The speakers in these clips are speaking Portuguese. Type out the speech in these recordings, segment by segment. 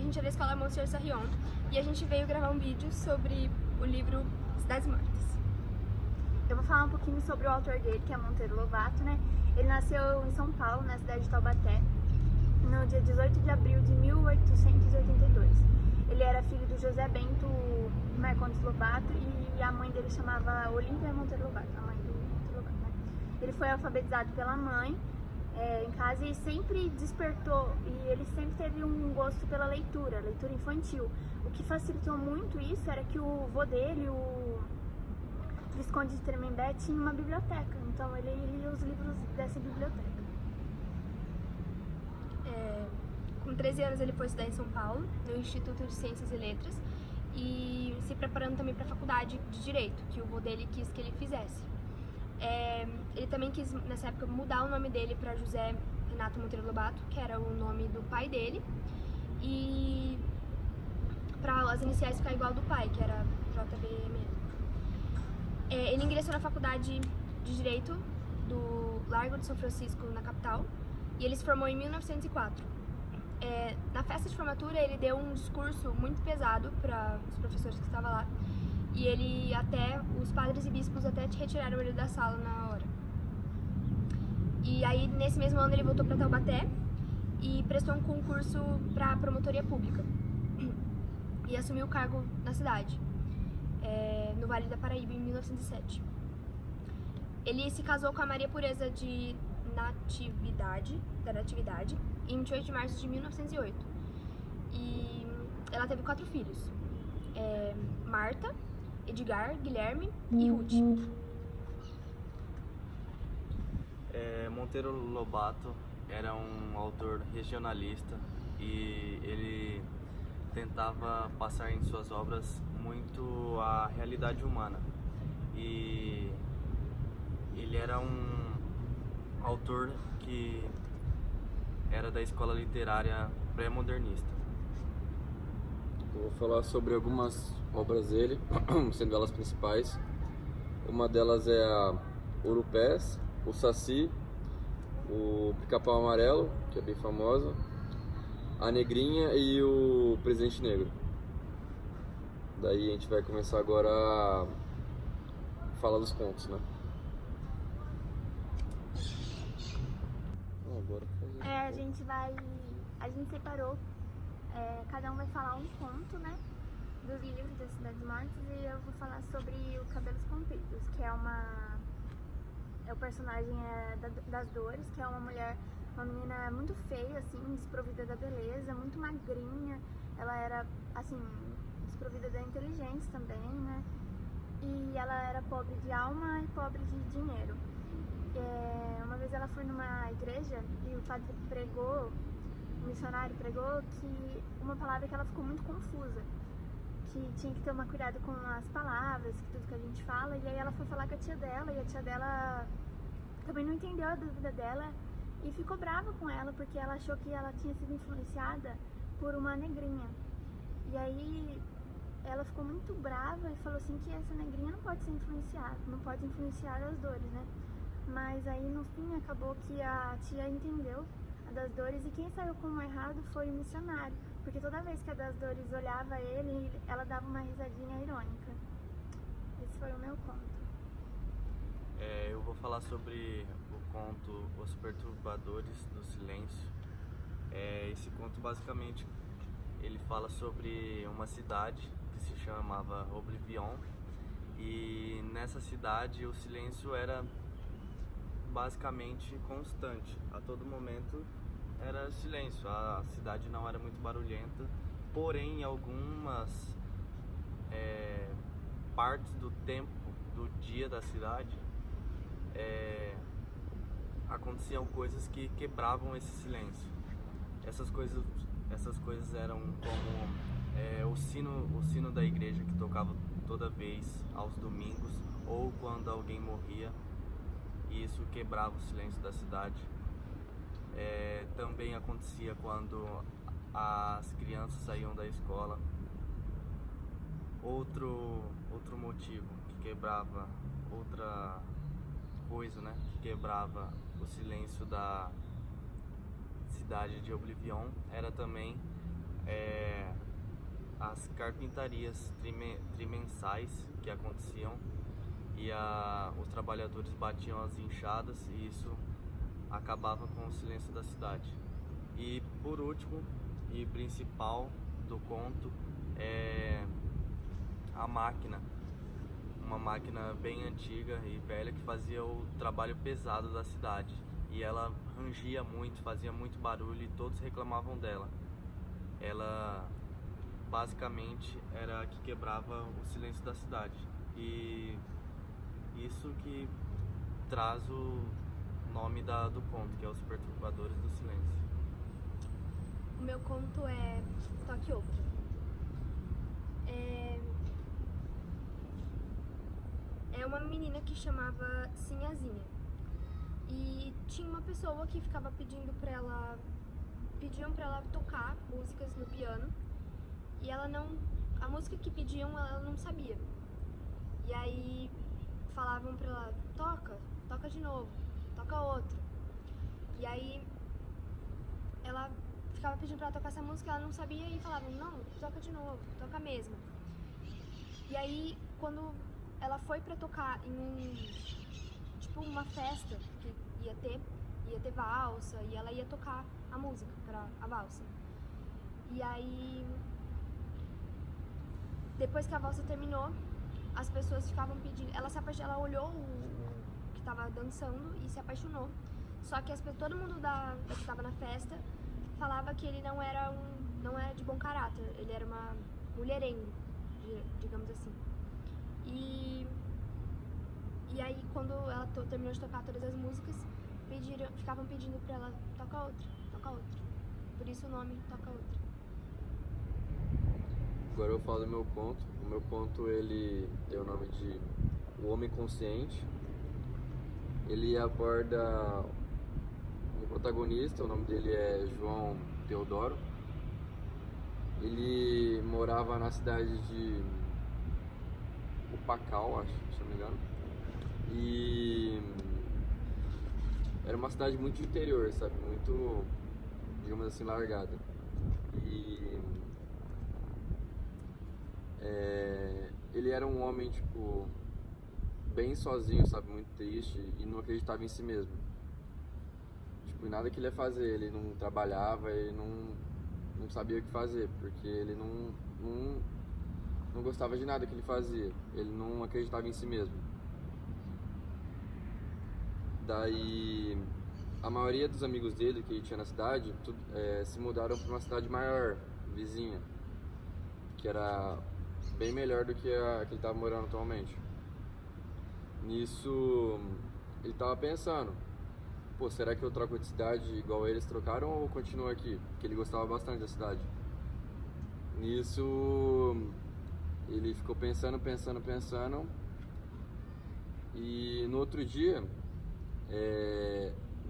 gente é da escola Monsieur Sarrion e a gente veio gravar um vídeo sobre o livro Cidades Mortas. Eu vou falar um pouquinho sobre o autor dele, que é Monteiro Lobato, né? Ele nasceu em São Paulo, na cidade de Taubaté, no dia 18 de abril de 1882. Ele era filho do José Bento Marcondes Lobato e a mãe dele chamava Olímpia Monteiro Lobato, a mãe do Monteiro Lobato, né? Ele foi alfabetizado pela mãe em casa e sempre despertou, e ele sempre teve um gosto pela leitura infantil. O que facilitou muito isso era que o vô dele, o Visconde de Tremembé, tinha uma biblioteca, então ele lia os livros dessa biblioteca. Com 13 anos ele foi estudar em São Paulo, no Instituto de Ciências e Letras, e se preparando também para a faculdade de Direito, que o vô dele quis que ele fizesse. Ele também quis, nessa época, mudar o nome dele para José Renato Monteiro Lobato, que era o nome do pai dele, e para as iniciais ficar igual do pai, que era JBM. Ele ingressou na faculdade de Direito do Largo de São Francisco, na capital, e ele se formou em 1904. Na festa de formatura ele deu um discurso muito pesado para os professores que estavam lá, e os padres e bispos até retiraram ele da sala na hora. E aí nesse mesmo ano ele voltou para Taubaté e prestou um concurso para promotoria pública e assumiu o cargo na cidade, no Vale da Paraíba, em 1907. Ele se casou com a Maria Pureza de Natividade, em 28 de março de 1908. E ela teve 4 filhos, Marta, Edgar, Guilherme e Ruth. Monteiro Lobato era um autor regionalista e ele tentava passar em suas obras muito a realidade humana. E ele era um autor que era da escola literária pré-modernista. Eu vou falar sobre algumas obras dele, sendo elas principais. Uma delas é a Urupés, o Saci, o Pica-Pau Amarelo, que é bem famosa, a Negrinha e o Presidente Negro. Daí a gente vai começar agora a falar dos contos, né? A gente separou, cada um vai falar um conto, né, dos livros das Cidades Mortas, e eu vou falar sobre o Cabelos Compridos, que é o personagem das Dores, que é uma menina muito feia, assim, desprovida da beleza, muito magrinha. Ela era, assim, desprovida da inteligência também, né, e ela era pobre de alma e pobre de dinheiro. Uma vez ela foi numa igreja e o padre o missionário pregou que uma palavra que ela ficou muito confusa, que tinha que tomar cuidado com as palavras, que tudo que a gente fala, e aí ela foi falar com a tia dela, e a tia dela também não entendeu a dúvida dela e ficou brava com ela, porque ela achou que ela tinha sido influenciada por uma negrinha. E aí ela ficou muito brava e falou assim que essa negrinha não pode ser influenciada, não pode influenciar as Dores, né? Mas aí no fim acabou que a tia entendeu a das Dores, e quem saiu como errado foi o missionário, porque toda vez que a das Dores olhava ele, ela dava uma risadinha irônica. Esse foi o meu conto. Eu vou falar sobre o conto Os Perturbadores do Silêncio. Esse conto basicamente ele fala sobre uma cidade que se chamava Oblivion, e nessa cidade o silêncio era basicamente constante. A todo momento era silêncio, a cidade não era muito barulhenta, porém em algumas partes do tempo do dia da cidade aconteciam coisas que quebravam esse silêncio. Essas coisas eram como o sino da igreja, que tocava toda vez aos domingos ou quando alguém morria, e isso quebrava o silêncio da cidade. Também acontecia quando as crianças saíam da escola. Outro motivo que quebrava, outra coisa, né, que quebrava o silêncio da cidade de Oblivion era também as carpintarias trimensais que aconteciam e os trabalhadores batiam as enxadas e isso acabava com o silêncio da cidade. E por último e principal do conto é a máquina, uma máquina bem antiga e velha que fazia o trabalho pesado da cidade, e ela rangia muito, fazia muito barulho e todos reclamavam dela. Ela basicamente era a que quebrava o silêncio da cidade, e isso que traz o nome do conto, que é Os Perturbadores do Silêncio. O meu conto é Toque Outra. É uma menina que chamava Sinhazinha. E tinha uma pessoa que ficava pediam pra ela tocar músicas no piano. E ela não, a música que pediam ela não sabia. E aí falavam pra ela, toca de novo, toca outra. E aí ela ficava pedindo pra ela tocar essa música, ela não sabia e falavam, não, toca de novo, toca mesmo. E aí quando ela foi pra tocar em uma festa que ia ter valsa, e ela ia tocar a música pra a valsa. E aí depois que a valsa terminou, as pessoas ficavam pedindo, ela olhou o que tava dançando e se apaixonou. Só que todo mundo que tava na festa falava que ele não era de bom caráter, ele era uma mulherengo, digamos assim. E aí quando ela terminou de tocar todas as músicas, ficavam pedindo pra ela, toca outra. Por isso o nome Toca Outra. Agora eu falo do meu conto. O meu conto, ele tem o nome de O Homem Consciente. Ele aborda um protagonista, o nome dele é João Teodoro. Ele morava na cidade de Upacal, acho, se não me engano. E era uma cidade muito interior, sabe? Muito, digamos assim, largada. E ele era um homem, tipo, bem sozinho, sabe? Muito triste e não acreditava em si mesmo. Tipo, em nada que ele ia fazer, ele não trabalhava, ele não sabia o que fazer, porque ele não gostava de nada que ele fazia, ele não acreditava em si mesmo. Daí, a maioria dos amigos dele que ele tinha na cidade se mudaram para uma cidade maior, vizinha, que era bem melhor do que a que ele estava morando atualmente. Nisso, ele estava pensando, pô, será que eu troco de cidade igual eles trocaram ou continuo aqui? Porque ele gostava bastante da cidade. Nisso, ele ficou pensando, e no outro dia,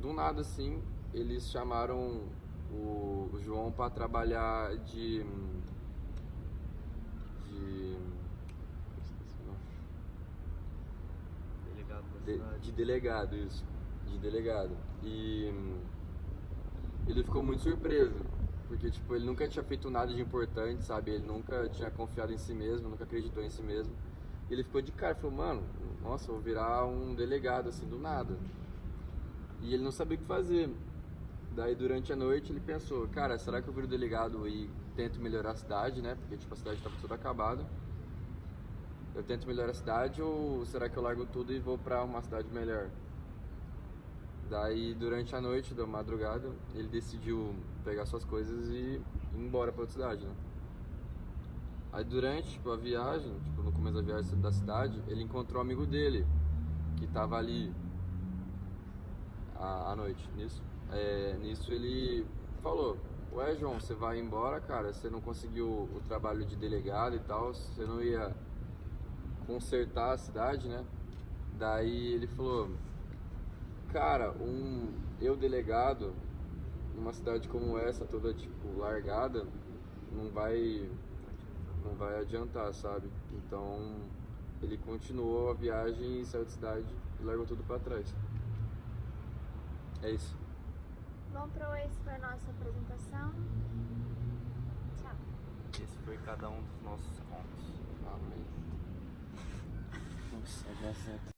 do nada assim, eles chamaram o João para trabalhar de delegado, isso, de delegado. E ele ficou muito surpreso, porque tipo, ele nunca tinha feito nada de importante, sabe? Ele nunca tinha confiado em si mesmo, nunca acreditou em si mesmo. E ele ficou de cara, falou, mano, nossa, eu vou virar um delegado assim do nada. E ele não sabia o que fazer. Daí durante a noite ele pensou, cara, será que eu viro delegado e tento melhorar a cidade, né? Porque tipo, a cidade estava toda acabada. Eu tento melhorar a cidade ou será que eu largo tudo e vou pra uma cidade melhor? Daí durante a noite, da madrugada, ele decidiu pegar suas coisas e ir embora pra outra cidade, né? Aí durante tipo, a viagem, tipo, no começo da viagem da cidade, ele encontrou um amigo dele que tava ali à noite. Nisso ele falou, ué João, você vai embora, cara? Você não conseguiu o trabalho de delegado e tal, você não ia consertar a cidade, né? Daí ele falou, cara, eu delegado numa cidade como essa, toda tipo largada, não vai adiantar, sabe? Então ele continuou a viagem e saiu da cidade e largou tudo pra trás. É isso. Bom, essa foi a nossa apresentação. Tchau. Esse foi cada um dos nossos contos. Amém. Nossa, graças a Deus.